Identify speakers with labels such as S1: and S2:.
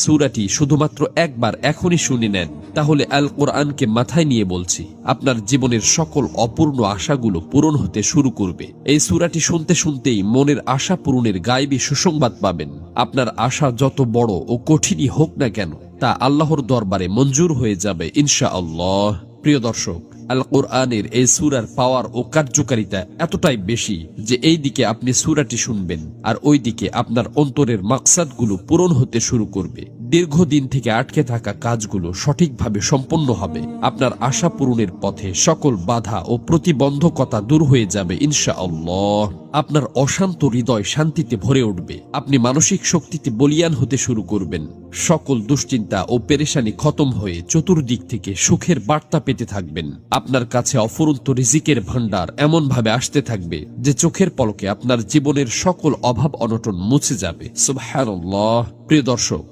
S1: সূরাটি শুধুমাত্র একবার এখনই শুনে নেন, তাহলে আল কোরআনকে মাথায় নিয়ে বলছি, আপনার জীবনের সকল অপূর্ণ আশাগুলো পূরণ হতে শুরু করবে। এই সূরাটি শুনতে শুনতেই মনের আশা পূরণের গায়েবী সুসংবাদ পাবেন। আপনার আশা যত বড় ও কঠিনই হোক না কেন, তা আল্লাহর দরবারে মঞ্জুর হয়ে যাবে ইনশাআল্লাহ। প্রিয় দর্শক, আল কোরআনের এই সূরার পাওয়ার ও কার্যকারিতা এতটাই বেশি যে এই দিকে আপনি সূরাটি শুনবেন আর ওই দিকে আপনার অন্তরের মাকসাদগুলো পূরণ হতে শুরু করবে। দীর্ঘদিন থেকে আটকে থাকা কাজগুলো সঠিকভাবে সম্পন্ন হবে। আপনার আশা পূরণের পথে সকল বাধা ও প্রতিবন্ধকতা দূর হয়ে যাবে ইনশাআল্লাহ। আপনার অশান্ত হৃদয় শান্তিতে ভরে উঠবে। আপনি মানসিক শক্তিতে বলীয়ান হতে শুরু করবেন। সকল দুশ্চিন্তা ও পেরেশানি খতম হয়ে চতুর্দিক থেকে সুখের বার্তা পেতে থাকবেন। আপনার কাছে অফুরন্ত রিজিকের ভান্ডার এমন ভাবে আসতে থাকবে যে চোখের পলকে আপনার জীবনের সকল অভাব অনটন মুছে যাবে। সুবহানাল্লাহ। প্রিয় দর্শক,